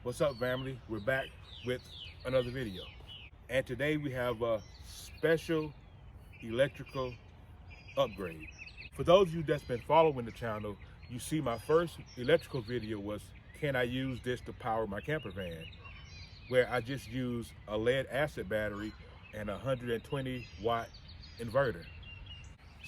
What's up, family? We're back with another video. And today we have a special electrical upgrade. For those of you that's been following the channel, you see my first electrical video was, can I use this to power my camper van? Where I just used a lead acid battery and a 120 watt inverter.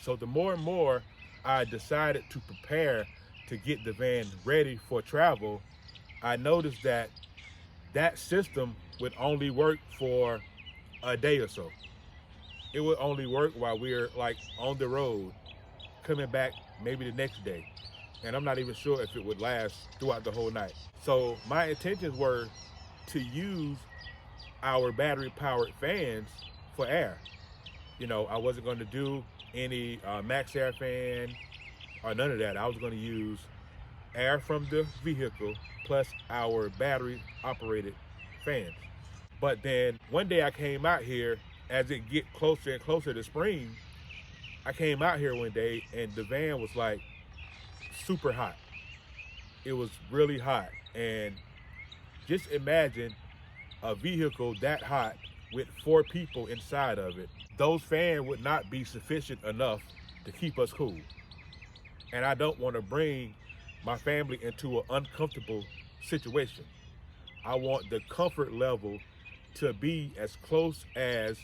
So the more and more I decided to prepare to get the van ready for travel, I noticed that that system would only work for a day or so. It would only work while we're like on the road, coming back maybe the next day. And I'm not even sure if it would last throughout the whole night. So my intentions were to use our battery powered fans for air. You know, I wasn't going to do any max air fan or none of that. I was going to use air from the vehicle plus our battery operated fans. But then one day I came out here, as it get closer and closer to spring, I came out here one day and the van was like super hot. It was really hot. And just imagine a vehicle that hot with 4 people inside of it. Those fans would not be sufficient enough to keep us cool. And I don't want to bring my family into an uncomfortable situation. I want the comfort level to be as close as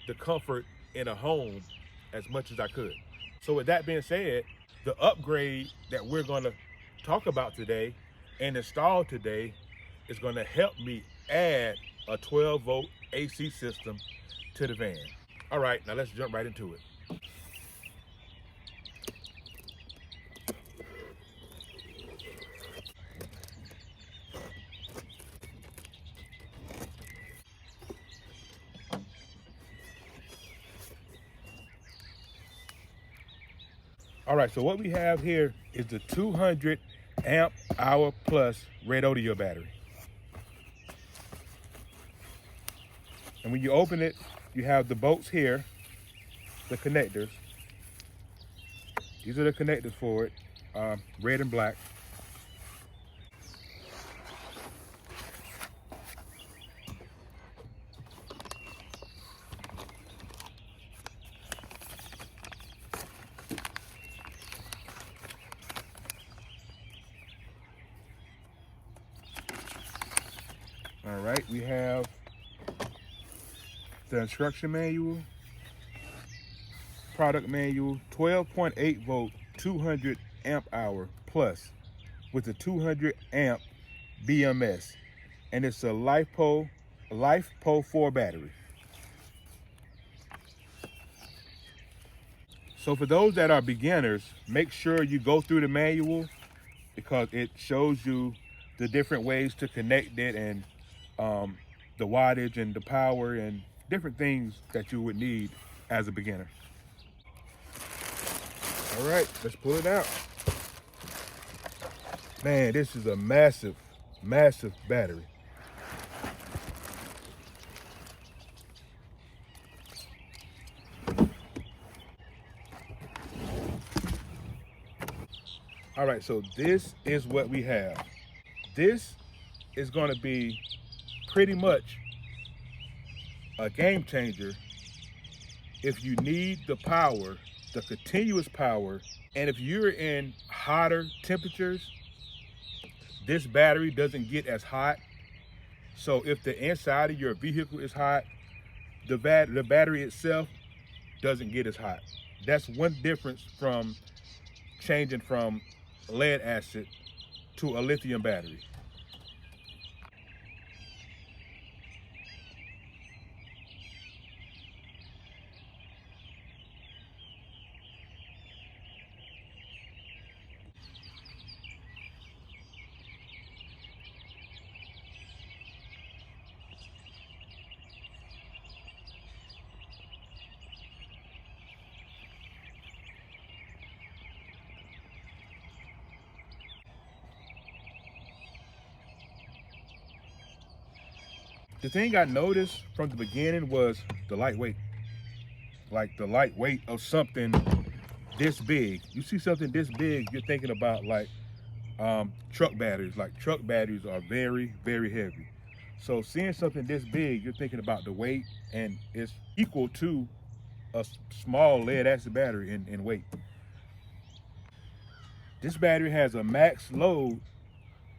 the comfort in a home as much as I could. So with that being said, the upgrade that we're gonna talk about today and install today is gonna help me add a 12-volt AC system to the van. All right, now let's jump right into it. All right, so what we have here is the 200 amp hour plus Redodo battery. And when you open it, you have the bolts here, the connectors. These are the connectors for it, red and black. All right, we have the instruction manual, product manual, 12.8 volt, 200 amp hour plus with a 200 amp BMS. And it's a LiFePO 4 battery. So for those that are beginners, make sure you go through the manual because it shows you the different ways to connect it and the wattage and the power and different things that you would need as a beginner. All right, let's pull it out. Man, this is a massive, massive battery. All right, so this is what we have. This is going to be pretty much a game changer if you need the power, the continuous power, and if you're in hotter temperatures, this battery doesn't get as hot. So if the inside of your vehicle is hot, the battery itself doesn't get as hot. That's one difference from changing from lead acid to a lithium battery. The thing I noticed from the beginning was the lightweight. Like the lightweight of something this big. You see something this big, you're thinking about like truck batteries. Like truck batteries are very, very heavy. So seeing something this big, you're thinking about the weight, and it's equal to a small lead acid battery in weight. This battery has a max load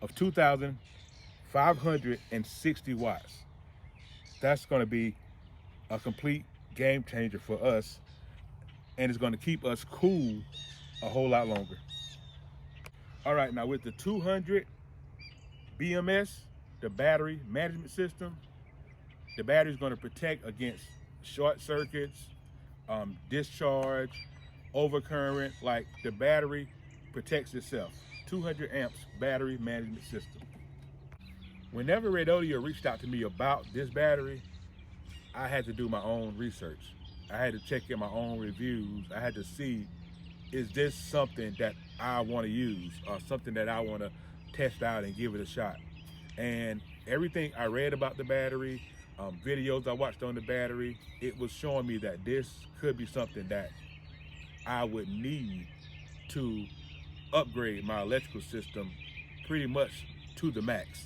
of 2,560 watts. That's going to be a complete game changer for us, and it's going to keep us cool a whole lot longer. All right, now with the 200 BMS, the battery management system, the battery is going to protect against short circuits, discharge, overcurrent. Like, the battery protects itself. 200 amps battery management system. Whenever Redodo reached out to me about this battery, I had to do my own research. I had to check in my own reviews. I had to see, is this something that I want to use, or something that I want to test out and give it a shot? And everything I read about the battery, videos I watched on the battery, it was showing me that this could be something that I would need to upgrade my electrical system pretty much to the max.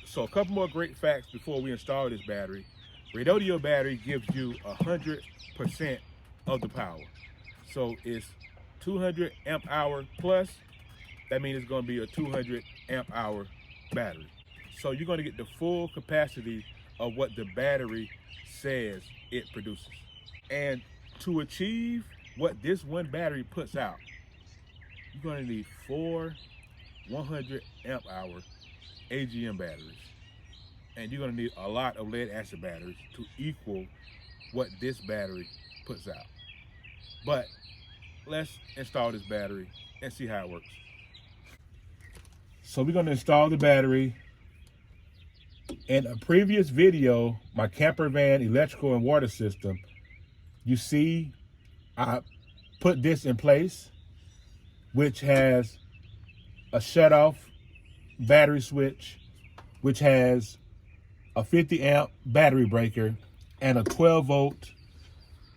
So a couple more great facts before we install this battery. Redodo battery gives you 100% of the power. So it's 200 amp hour plus. That means it's going to be a 200 amp hour battery. So you're going to get the full capacity of what the battery says it produces. And to achieve what this one battery puts out, you're going to need 4 100 amp hour AGM batteries. And you're going to need a lot of lead acid batteries to equal what this battery puts out. But let's install this battery and see how it works. So we're going to install the battery. In a previous video, my camper van electrical and water system, you see I put this in place, which has a shutoff battery switch, which has a 50 amp battery breaker and a 12 volt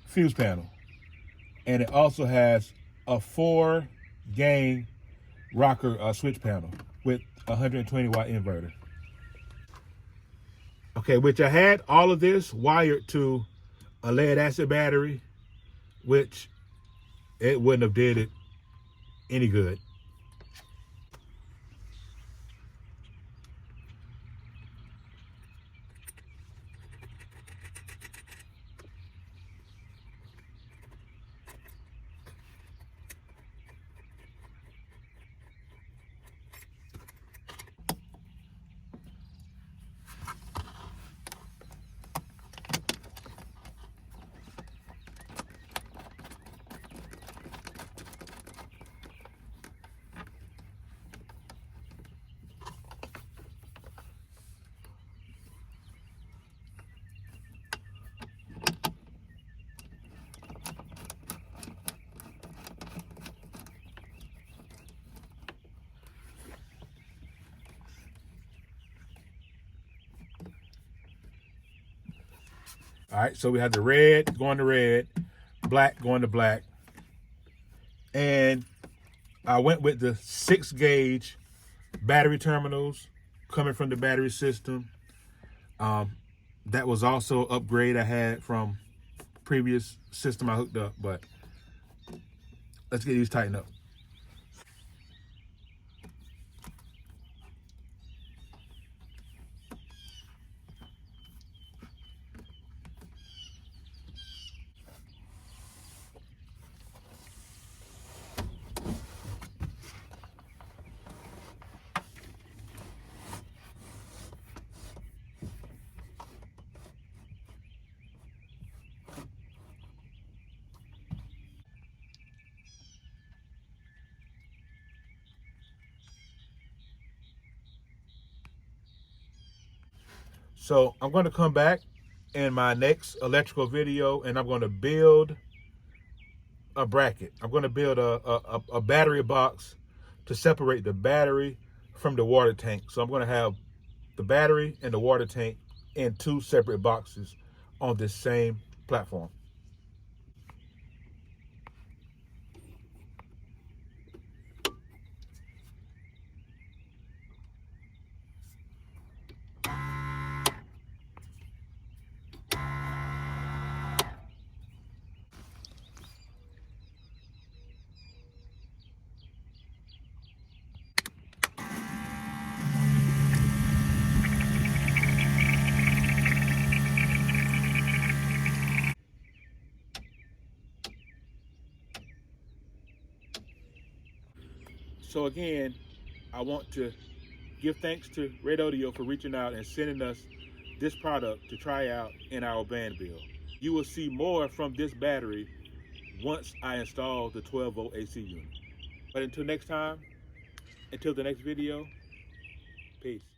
fuse panel. And it also has a 4 gain rocker switch panel with a 120 watt inverter. Okay, which I had all of this wired to a lead acid battery, which it wouldn't have did it any good. All right, so we have the red going to red, black going to black. And I went with the 6 gauge battery terminals coming from the battery system. That was also an upgrade I had from previous system I hooked up, but let's get these tightened up. So I'm going to come back in my next electrical video and I'm going to build a bracket. I'm going to build a battery box to separate the battery from the water tank. So I'm going to have the battery and the water tank in 2 separate boxes on this same platform. So again, I want to give thanks to Redodo for reaching out and sending us this product to try out in our band build. You will see more from this battery once I install the 12-volt AC unit. But until next time, until the next video, peace.